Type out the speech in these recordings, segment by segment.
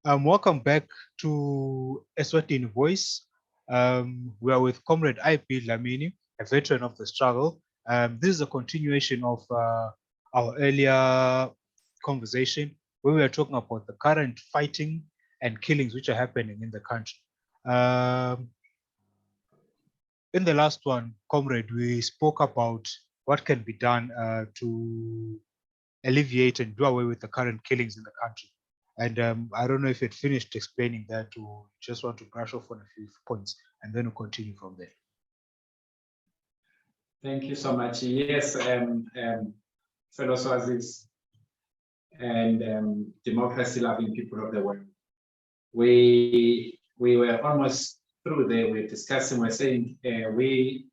Welcome back to Eswatini Voice. We are with Comrade IP Lamini, a veteran of the struggle. This is a continuation of our earlier conversation where we are talking about the current fighting and killings which are happening in the country. Um, in the last one, Comrade, we spoke about what can be done to alleviate and do away with the current killings in the country. And I don't know if it finished explaining that or just want to brush off on a few points and then we'll continue from there. Thank you so much. Yes, fellow Swazis and democracy-loving people of the world. We were almost through there. We're discussing. We're saying the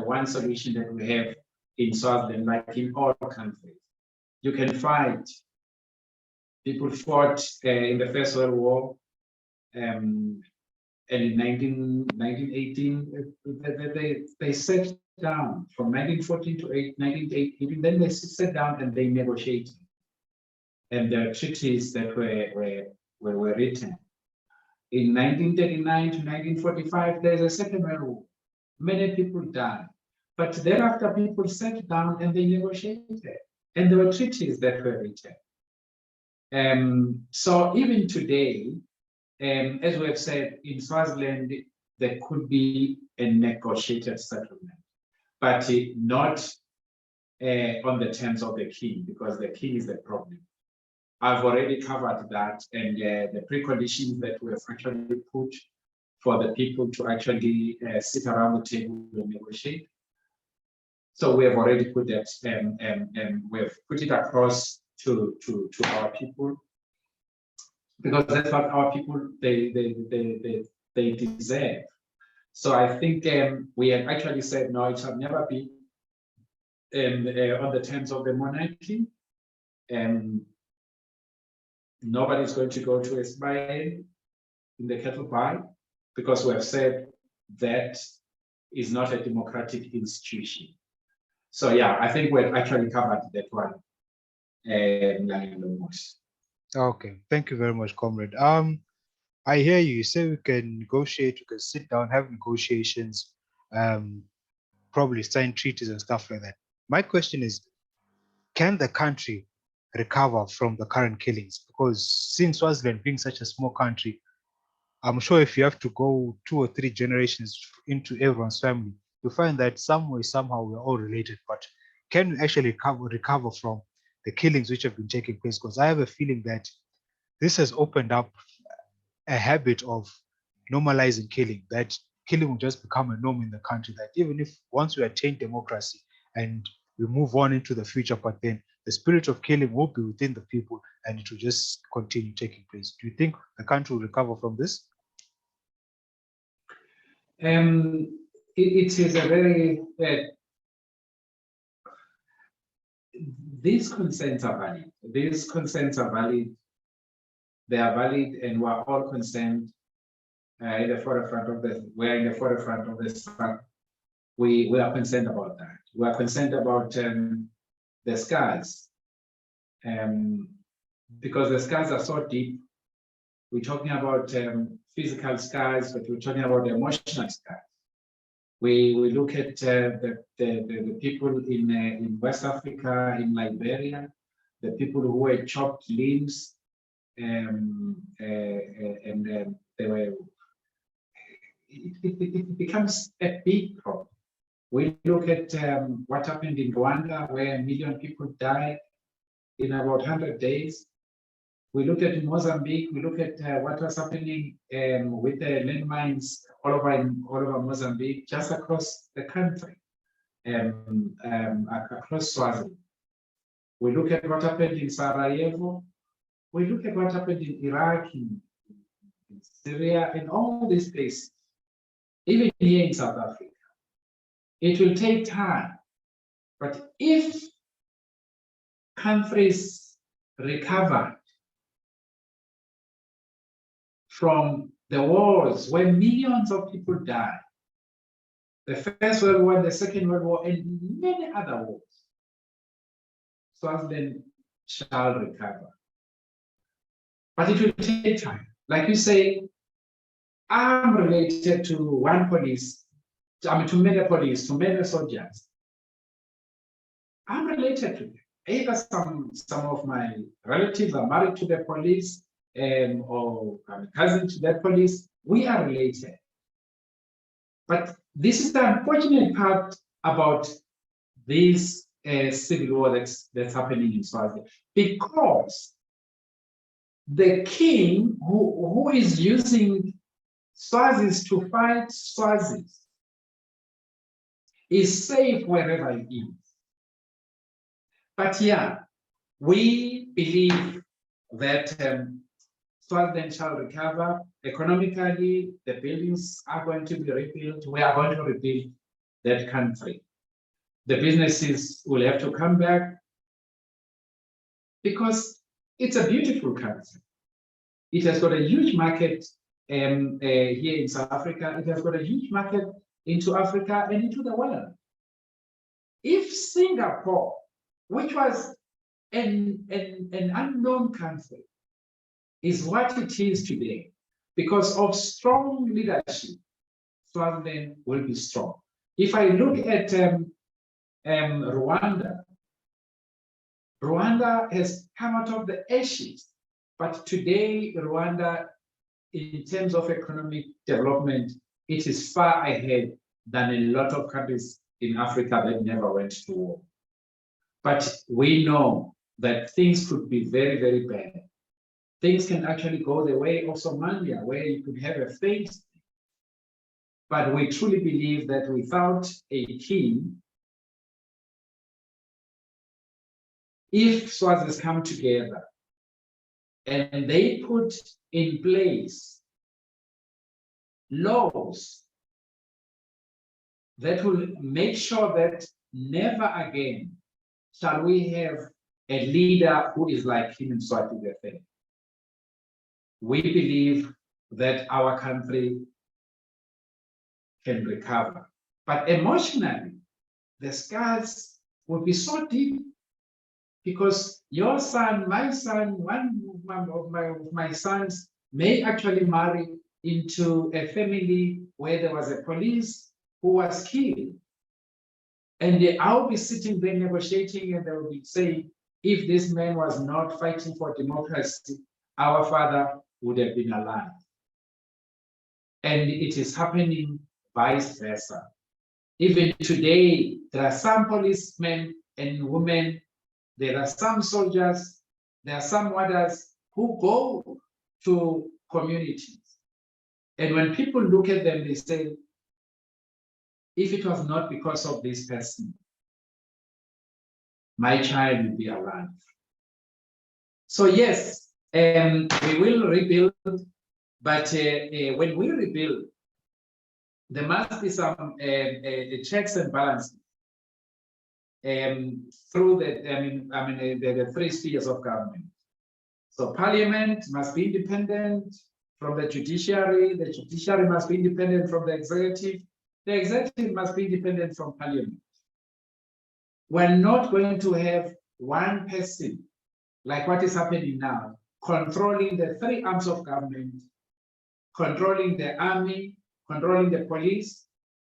one solution that we have in Swaziland, like in all countries, you can fight. People fought in the First World War, and in 1918, they sat down from 1914 to 1918. Then they sat down and they negotiated, and the treaties that were written. In 1939 to 1945, there's a second World War. Many people died, but thereafter people sat down and they negotiated, and there were treaties that were written. So even today, as we have said, in Swaziland, there could be a negotiated settlement, but not on the terms of the king, because the king is the problem. I've already covered that, and the preconditions that we have actually put for the people to actually sit around the table and negotiate. So we have already put that, and we have put it across to our people, because that's what our people they deserve. So I think we have actually said no, it shall never be on the terms of the monarchy. Nobody's going to go to Ismail in the cattle pie, because we have said that is not a democratic institution. So yeah, I think we've actually covered that one. Okay, thank you very much, Comrade. I hear you. You say we can negotiate, we can sit down, have negotiations, probably sign treaties and stuff like that. My question is, can the country recover from the current killings? Because since Swaziland being such a small country, I'm sure if you have to go 2 or 3 generations into everyone's family, you find that some way, somehow, we're all related. But can we actually recover from the killings which have been taking place? Because I have a feeling that this has opened up a habit of normalizing killing, that killing will just become a norm in the country, that even if once we attain democracy and we move on into the future, but then the spirit of killing will be within the people and it will just continue taking place. Do you think the country will recover from this? It is a very these concerns are valid. These concerns are valid. They are valid, and we're all concerned in the forefront of the. We're in the forefront of this. We are concerned about that. We are concerned about the scars, because the scars are so deep. We're talking about physical scars, but we're talking about emotional scars. We look at the people in West Africa, in Liberia, the people who were chopped limbs, and they were. It becomes a big problem. We look at what happened in Rwanda, where 1 million people died in about 100 days. We look at Mozambique. We look at what was happening with the landmines all over Mozambique, just across the country, across Swaziland. We look at what happened in Sarajevo. We look at what happened in Iraq, in Syria, in all these places, even here in South Africa. It will take time, but if countries recover from the wars where millions of people died, the First World War, the Second World War, and many other wars, Swaziland shall recover. but it will take time. Like you say, I'm related to one police, to many police, to many soldiers. I'm related to them. Either some of my relatives are married to the police, or I'm a cousin to that police. We are related. But this is the unfortunate part about this civil war that's happening in Swaziland, because the king who is using Swazis to fight Swazis is safe wherever he is. But yeah, we believe that Swaziland shall recover economically. The buildings are going to be rebuilt. We are going to rebuild that country. The businesses will have to come back because it's a beautiful country. It has got a huge market here in South Africa. It has got a huge market into Africa and into the world. If Singapore, which was an unknown country, is what it is today, because of strong leadership, Swaziland will be strong. If I look at Rwanda, Rwanda has come out of the ashes, but today Rwanda, in terms of economic development, it is far ahead than a lot of countries in Africa that never went to war. But we know that things could be very, very bad. Things can actually go the way of Somalia, where you could have a failed state. But we truly believe that without a king, if Swazis come together and they put in place laws that will make sure that never again shall we have a leader who is like him in Swaziland. We believe that our country can recover. But emotionally, the scars will be so deep, because your son, my son, one of my sons may actually marry into a family where there was a police who was killed. And I'll be sitting there negotiating, and they will be saying, if this man was not fighting for democracy, our father would have been alive. And it is happening vice versa. Even today, there are some policemen and women, there are some soldiers, there are some warders who go to communities. And when people look at them, they say, if it was not because of this person, my child would be alive. So yes, we will rebuild, but when we rebuild, there must be some checks and balances through the three spheres of government. So Parliament must be independent from the judiciary must be independent from the executive must be independent from Parliament. We're not going to have one person, like what is happening now, controlling the three arms of government, controlling the army, controlling the police,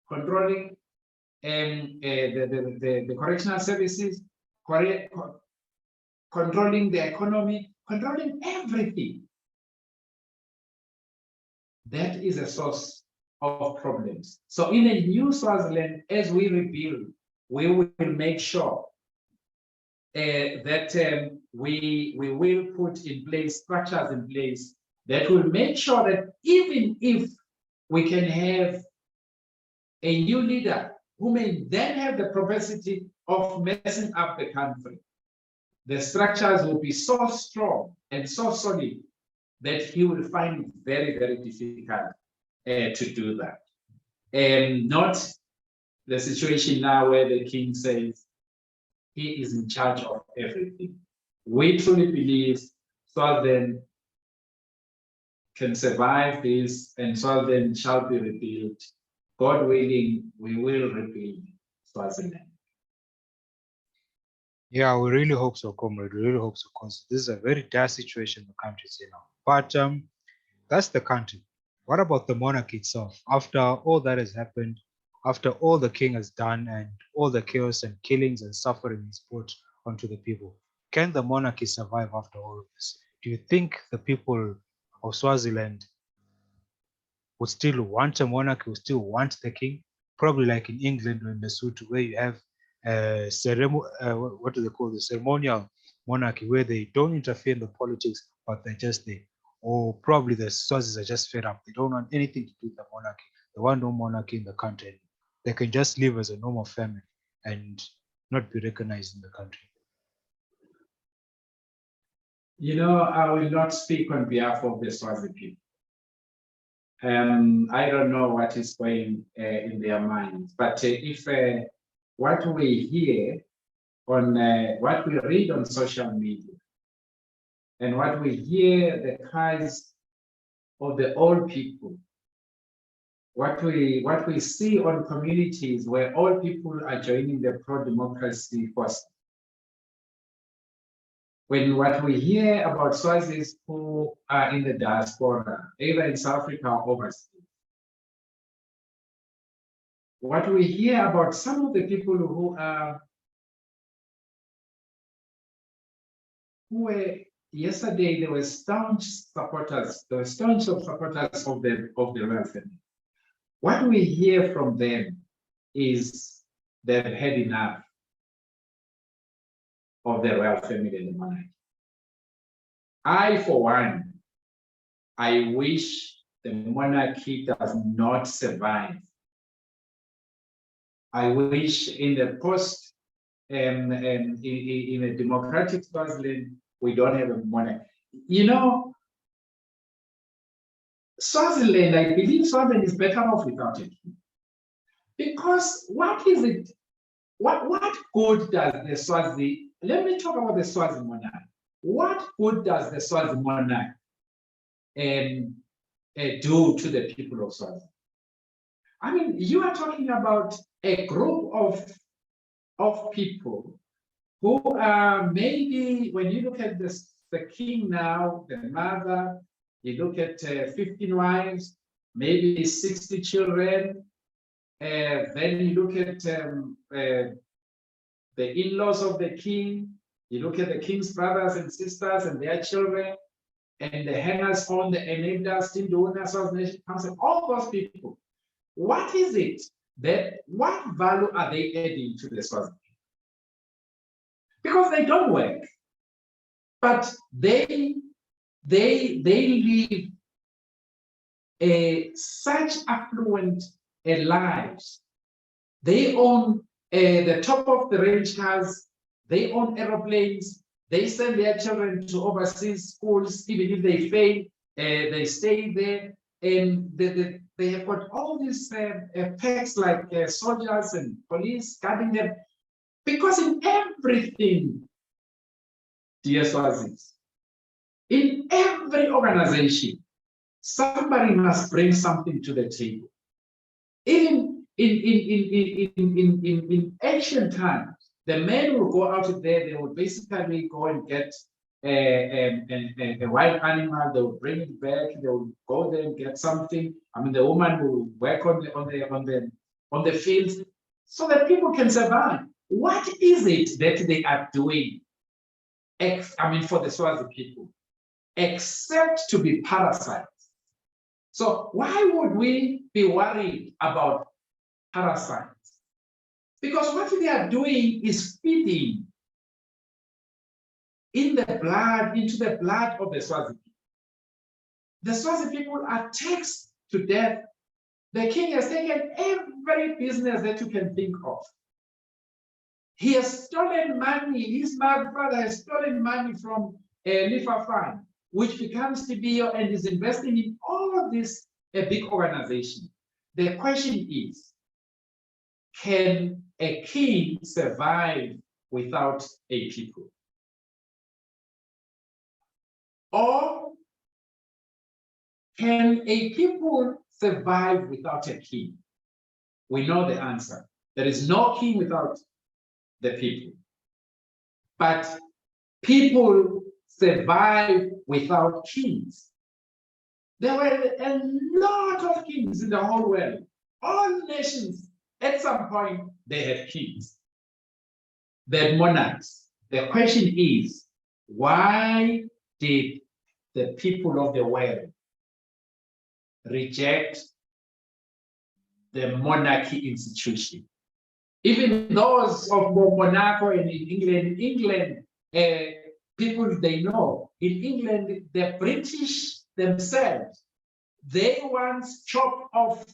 controlling the correctional services, controlling the economy, controlling everything. That is a source of problems. So in a new Swaziland, as we rebuild, we will make sure that we will put in place structures in place that will make sure that even if we can have a new leader who may then have the propensity of messing up the country, the structures will be so strong and so solid that he will find it very, very difficult to do that. And not the situation now where the king says he is in charge of everything. We truly believe Swaziland can survive this, and Swaziland shall be rebuilt. God willing, we will rebuild Swaziland. Yeah, we really hope so, comrade. We really hope so, because this is a very dire situation the country's in now. But that's the country. What about the monarchy itself? After all that has happened, after all the king has done, and all the chaos and killings and suffering is brought onto the people, can the monarchy survive after all of this? Do you think the people of Swaziland would still want a monarch, would still want the king? Probably like in England or in Lesotho, where you have what do they call the ceremonial monarchy, where they don't interfere in the politics, but they're just there. Or probably the Swazis are just fed up. They don't want anything to do with the monarchy. They want no monarchy in the country. They can just live as a normal family and not be recognized in the country. I will not speak on behalf of the Swazi people. I don't know what is going in their minds, but if what we hear on what we read on social media and what we hear the cries of the old people, what we see on communities where all people are joining the pro-democracy force. When what we hear about Swazis who are in the diaspora, either in South Africa or overseas, what we hear about some of the people who were yesterday, they were staunch supporters, they were staunch supporters of the royal family. What we hear from them is they've had enough of the royal family and the monarchy. I, for one, I wish the monarchy does not survive. I wish in the post in a democratic Swaziland, we don't have a monarchy. Swaziland, I believe Swaziland is better off without it. Because what is it? What good does the Swazi, let me talk about the Swazi monarch. What good does the Swazi monarch do to the people of Swazi? I mean, you are talking about a group of people who are maybe, when you look at this, the king now, the mother, you look at 15 wives, maybe 60 children, then you look at the in-laws of the king, you look at the king's brothers and sisters and their children, and the hangers on, the enablers, team donors, nation council, all those people. What is it what value are they adding to the Swazi? Because they don't work, but they live such affluent lives. They own the top of the range cars, they own aeroplanes, they send their children to overseas schools, even if they fail, they stay there, and they have got all these perks like soldiers and police guarding them, because in everything, dear Swazis, in every organization, somebody must bring something to the table. Even in ancient times, the men will go out there, they will basically go and get a wild animal, they will bring it back, they will go there and get something. I mean, the woman will work on the fields so that people can survive. What is it that they are doing? For the Swazi people, except to be parasites. So why would we be worried about parasites? Because what they are doing is feeding into the blood of the Swazi people. The Swazi people are taxed to death. The king has taken every business that you can think of. He has stolen money. His father has stolen money from Lifa Fund, which becomes TBO and is investing in all of this big organization. The question is, can a king survive without a people? Or can a people survive without a king? We know the answer. There is no king without the people. but people survive without kings. There were a lot of kings in the whole world. All nations, at some point, they had kings. They had monarchs. The question is, why did the people of the world reject the monarchy institution? Even those of Monaco and in England, people they know, in England, the British themselves, they once chopped off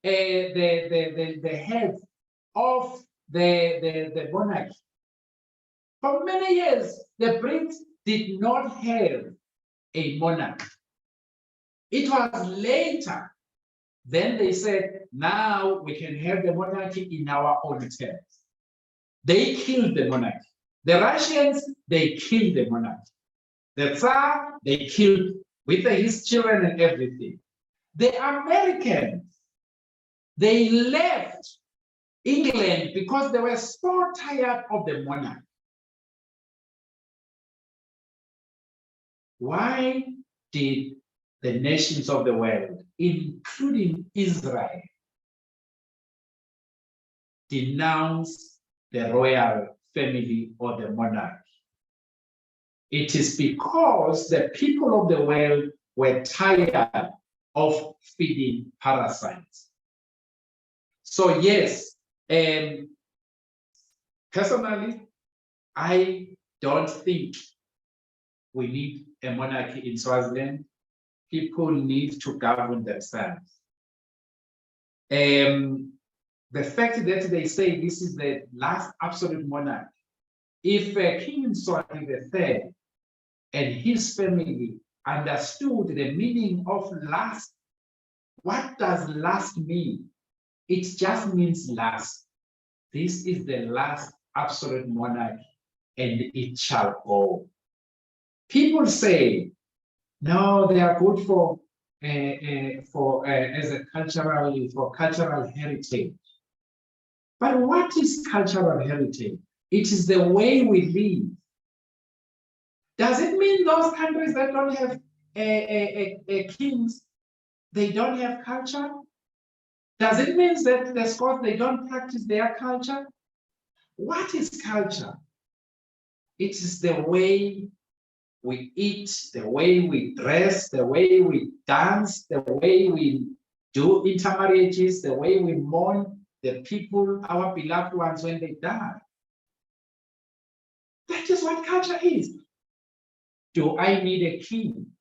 the head of the monarchy. For many years, the Brits did not have a monarch. It was later, then they said, now we can have the monarchy in our own terms. They killed the monarchy. The Russians, they killed the monarchy. The Tsar, they killed with his children and everything. The Americans, they left England because they were so tired of the monarchy. Why did the nations of the world, including Israel, denounce the royal family or the monarch? It is because the people of the world were tired of feeding parasites. So yes, personally, I don't think we need a monarchy in Swaziland. People need to govern themselves. The fact that they say this is the last absolute monarch, if King Mswati III and his family understood the meaning of last, what does last mean? It just means last. This is the last absolute monarch, and it shall go. People say, no, they are good for as a cultural heritage. But what is cultural heritage? It is the way we live. Does it mean those countries that don't have kings, they don't have culture? Does it mean that the Scots, they don't practice their culture? What is culture? It is the way we eat, the way we dress, the way we dance, the way we do intermarriages, the way we mourn the people, our beloved ones, when they die. That is what culture is. Do I need a king?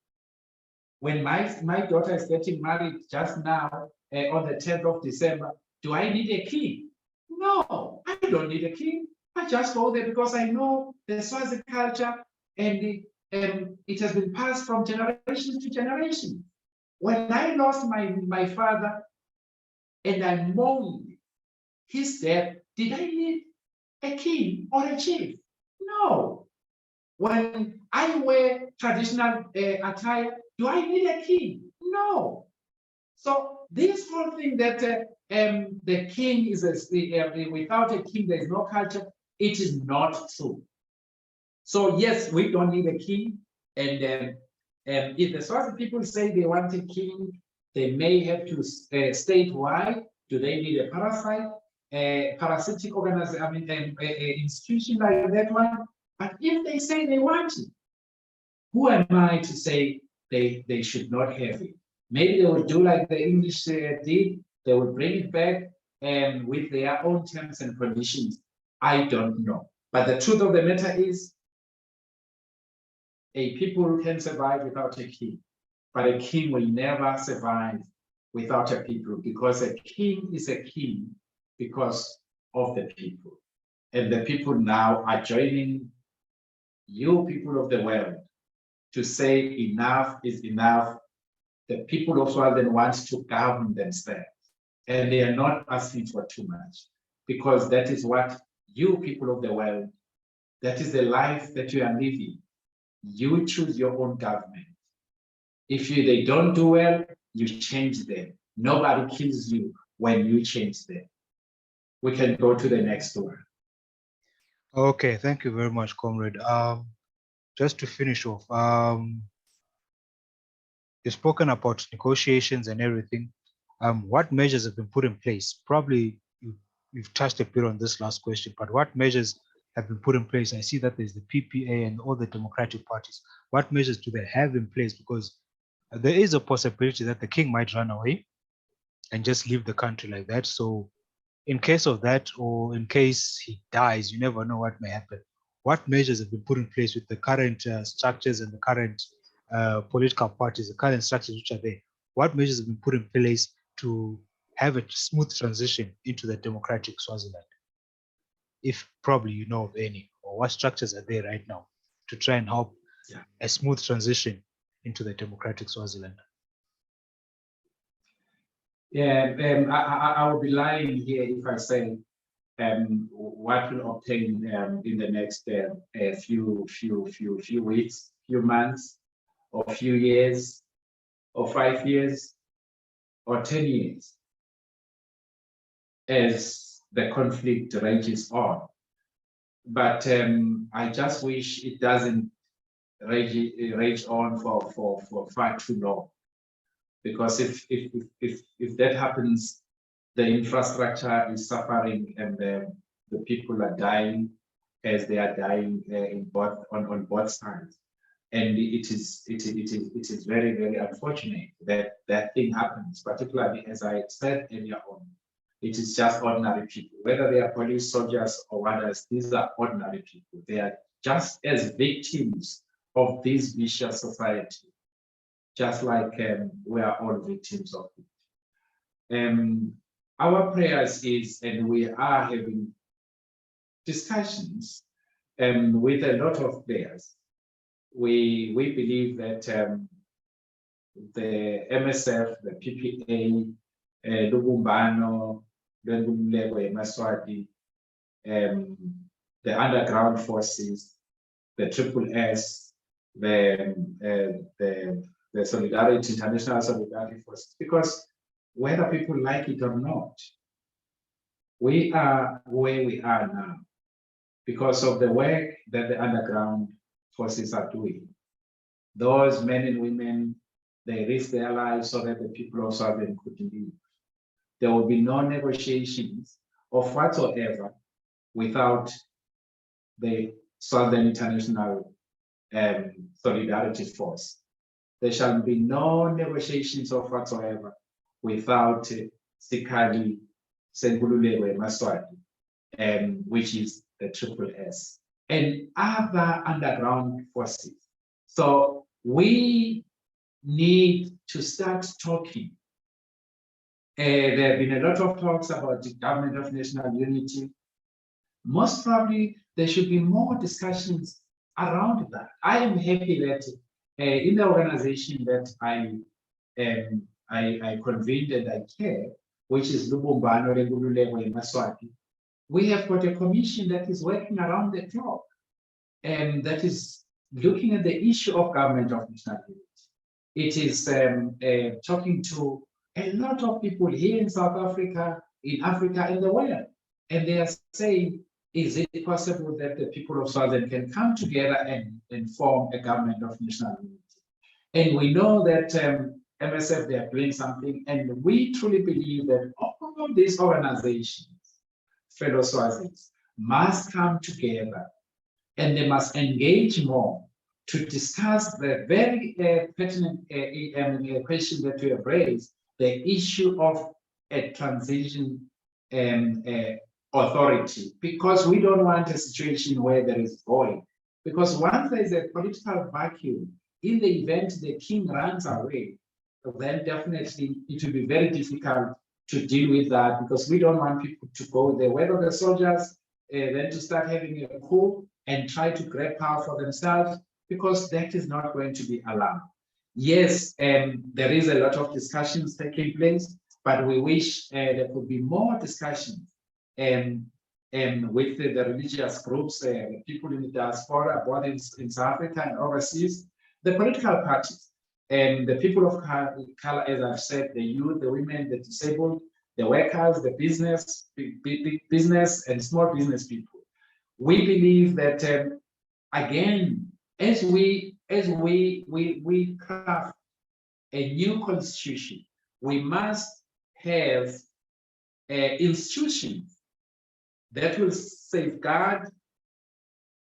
When my daughter is getting married just now on the 10th of December, do I need a king? No, I don't need a king. I just go there because I know the Swazi culture and it has been passed from generation to generation. When I lost my father and I mourned his death, did I need a king or a chief? No. When I wear traditional attire, do I need a king? No. So this whole thing that the king is without a king, there is no culture, it is not true. So yes, we don't need a king. And if the Swazi people say they want a king, they may have to state why. Do they need a parasitic organization, institution like that one? But if they say they want it, who am I to say they should not have it? Maybe they will do like the English did. They will bring it back with their own terms and conditions. I don't know. But the truth of the matter is, a people can survive without a king, but a king will never survive without a people, because a king is a king because of the people. And the people now are joining you people of the world to say enough is enough. The people of Swaziland want to govern themselves, and they are not asking for too much, because that is what you people of the world, that is the life that you are living. You choose your own government. If they don't do well, you change them. Nobody kills you when you change them. We can go to the next one. Okay, thank you very much, comrade. Just to finish off, you've spoken about negotiations and everything. What measures have been put in place? Probably you've touched a bit on this last question, but what measures have been put in place? I see that there's the PPA and all the democratic parties. What measures do they have in place? Because there is a possibility that the king might run away and just leave the country like that. So in case of that, or in case he dies, you never know what may happen. What measures have been put in place with the current structures and the current political parties, the current structures which are there? What measures have been put in place to have a smooth transition into the democratic Swaziland? If probably you know of any, or what structures are there right now to try and help a smooth transition into the democratic Swaziland? Yeah, I would be lying here if I say what will obtain in the next few weeks, few months, or few years, or 5 years, or 10 years, as the conflict rages on. But I just wish it doesn't rage on for far too long, because if that happens, the infrastructure is suffering, and the people are dying as they are dying on both sides. And it is very unfortunate that that thing happens, particularly as I said earlier on. It is just ordinary people, whether they are police, soldiers, or others. These are ordinary people. They are just as victims of this vicious society, just like we are all victims of it. Our prayers is, and we are having discussions with a lot of players. We believe that the MSF, the PPA, Lubumbano, Maswati, the underground forces, the Triple S, the Solidarity, International Solidarity Forces, because whether people like it or not, we are where we are now because of the work that the underground forces are doing. Those men and women, they risk their lives so that the people of Southern could live. There will be no negotiations of whatsoever without the Southern International Solidarity Force. There shall be no negotiations of whatsoever without Sikali Sengululwe Maswati, which is the Triple S, and other underground forces. So we need to start talking. There have been a lot of talks about the government of national unity. Most probably, there should be more discussions around that. I am happy that in the organization that I convened and I chair, which is Lubumbano Legululeko in Maswati, we have got a commission that is working around the clock and that is looking at the issue of government of national unity. It is talking to a lot of people here in South Africa, in Africa, in the world. And they are saying, is it possible that the people of Southern can come together and form a government of national unity? And we know that MSF, they are doing something, and we truly believe that all of these organizations, fellow Swazis, must come together and they must engage more to discuss the very pertinent question that we have raised, the issue of a transition authority, because we don't want a situation where there is void. Because once there is a political vacuum, in the event the king runs away, then definitely it will be very difficult to deal with that, because we don't want people to go there, whether the soldiers then to start having a coup and try to grab power for themselves, because that is not going to be allowed. Yes, there is a lot of discussions taking place, but we wish there could be more discussions with the religious groups, the people in the diaspora, both in South Africa and overseas, the political parties, and the people of color, as I've said, the youth, the women, the disabled, the workers, the business, big business, and small business people. We believe that again, as we craft a new constitution, we must have institutions that will safeguard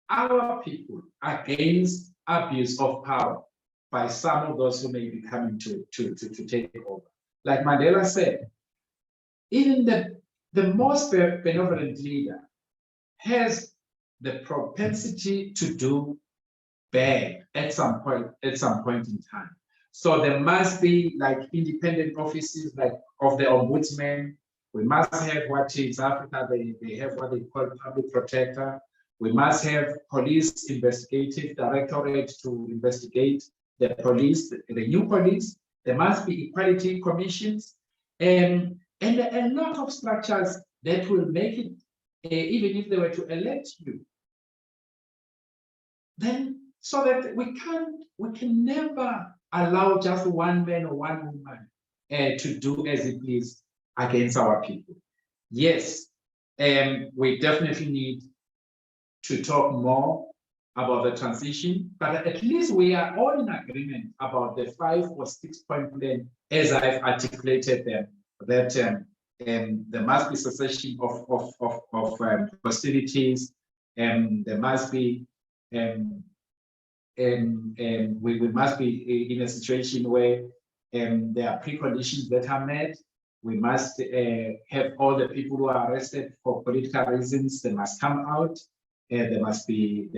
our people against abuse of power by some of those who may be coming to take over. Like Mandela said, even the most benevolent leader has the propensity to do bad at some point in time. So there must be like independent offices like of the ombudsman. We must have what in Africa they have what they call public protector. We must have police investigative directorate to investigate the police, the new police. There must be equality commissions and a lot of structures that will make it, even if they were to elect you, then so that we can never allow just one man or one woman to do as it is against our people. Yes, we definitely need to talk more about the transition, but at least we are all in agreement about the 5 or 6 point plan as I've articulated them, that there must be cessation of hostilities, and there must be we must be in a situation where there are preconditions that are met. We must have all the people who are arrested for political reasons, they must come out. They must be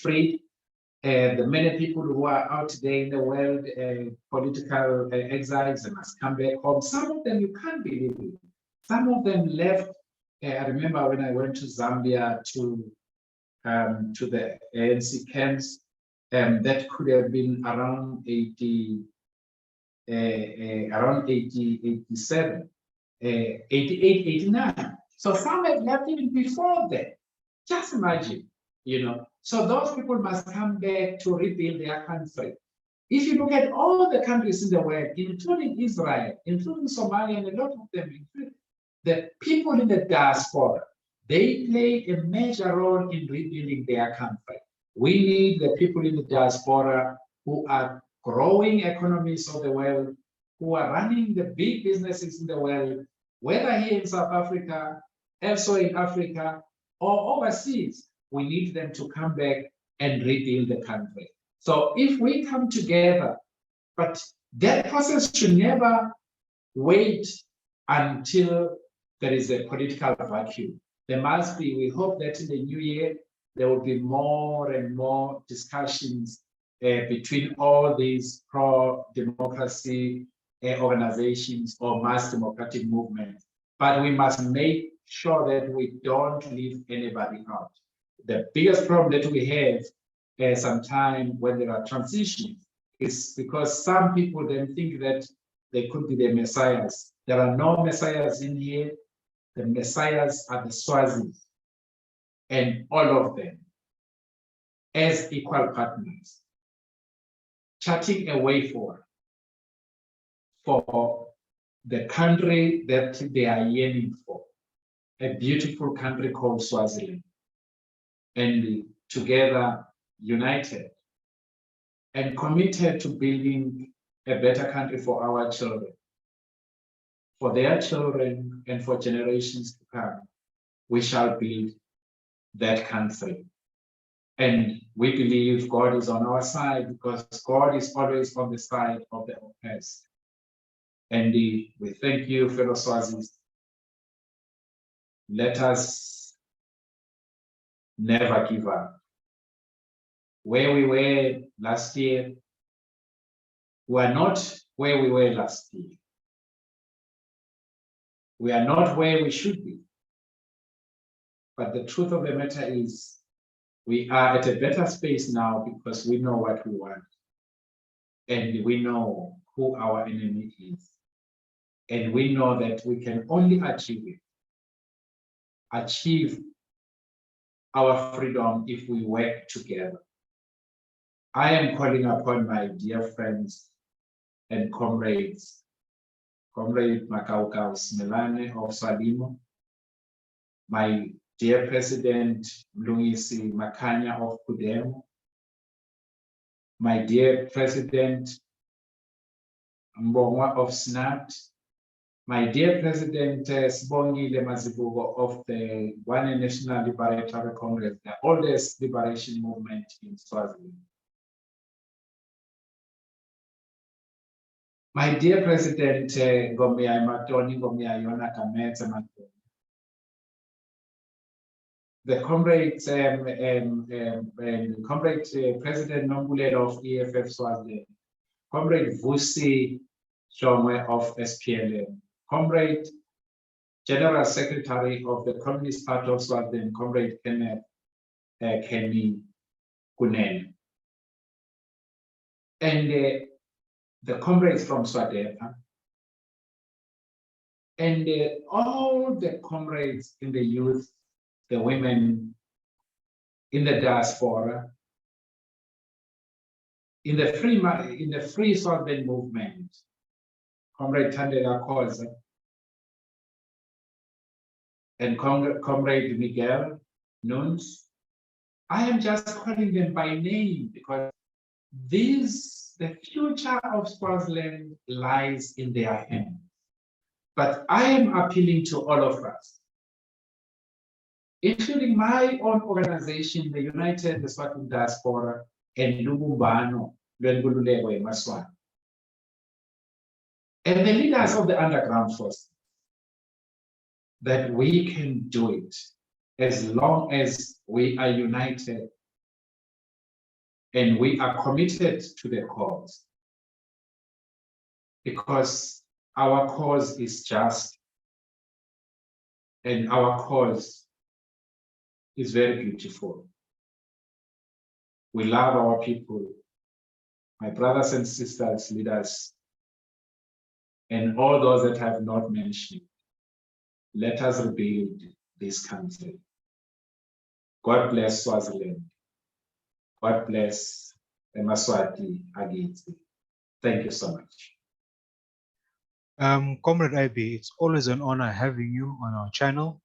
freed. The many people who are out there in the world, political exiles, they must come back home. Some of them you can't believe it. Some of them left. I remember when I went to Zambia to the ANC camps, that could have been around 80, around 80, 87, 88, 89. So some have left even before that. Just imagine, So those people must come back to rebuild their country. If you look at all the countries in the world, including Israel, including Somalia, and a lot of them, the people in the diaspora, they play a major role in rebuilding their country. We need the people in the diaspora who are growing economies of the world, who are running the big businesses in the world, whether here in South Africa, elsewhere in Africa, or overseas. We need them to come back and rebuild the country. So if we come together, but that process should never wait until there is a political vacuum. There must be, we hope that in the new year, there will be more and more discussions between all these pro-democracy organizations or mass democratic movements. But we must make sure that we don't leave anybody out. The biggest problem that we have sometimes when there are transitions is because some people then think that they could be the messiahs. There are no messiahs in here. The messiahs are the Swazis, and all of them as equal partners, charting a way forward for the country that they are yearning for, a beautiful country called Swaziland, and together united and committed to building a better country for our children, for their children, and for generations to come. We shall build that country. And we believe God is on our side because God is always on the side of the oppressed. And we thank you, fellow Swazis. Let us never give up. Where we were last year, we are not where we were last year. We are not where we should be. But the truth of the matter is, we are at a better space now because we know what we want. And we know who our enemy is. And we know that we can only achieve our freedom if we work together. I am calling upon my dear friends and comrades, Comrade Makauka Smelane of Salimo, my dear President Mlungisi Makanya of Kudemu, my dear President Mbongwa of SNAT, my dear President Sibongile Mazibuko of the One National Liberatory Congress, the oldest liberation movement in Swaziland. My dear President Ngomia Matoni, Ngomia Yona Kametsa Matoni, the comrade, President Nombulelo of EFF Swaziland, Comrade Vusi Shomwe of SPLM, Comrade General Secretary of the Communist Party of Swaziland, Comrade Kenneth Kenny Kunen, and the comrades from SWADEPA, and all the comrades in the youth, the women in the diaspora, in the free Swaziland movement, Comrade Tandela Koza and Comrade Miguel Nunes. I am just calling them by name because the future of Swaziland lies in their hands. But I am appealing to all of us, including my own organization, the United Swaziland Diaspora, and Lubumbano, Lwengululeko eMaswana, and the leaders of the underground force, that we can do it as long as we are united and we are committed to the cause. Because our cause is just, and our cause is very beautiful. We love our people, my brothers and sisters, leaders, and all those that I have not mentioned. Let us rebuild this country. God bless Swaziland. God bless Emaswati Agiti. Thank you so much. Comrade IB, it's always an honor having you on our channel.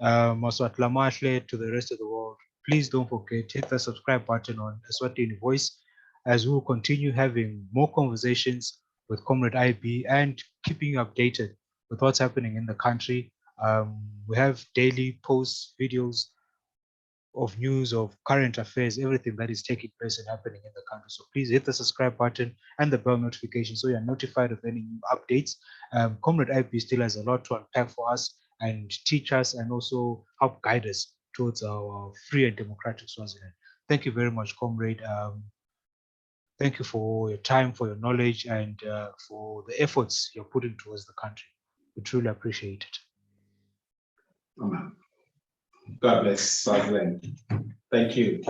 Maswat Lamahle to the rest of the world. Please don't forget, hit the subscribe button on Eswatini Voice as we will continue having more conversations with Comrade IB and keeping you updated with what's happening in the country. We have daily posts, videos of news, of current affairs, everything that is taking place and happening in the country. So please hit the subscribe button and the bell notification so you're notified of any new updates. Comrade IB still has a lot to unpack for us and teach us and also help guide us towards our free and democratic Swaziland. Thank you very much, Comrade. Thank you for your time, for your knowledge, and for the efforts you're putting towards the country. We truly appreciate it. God bless Swaziland. Thank you.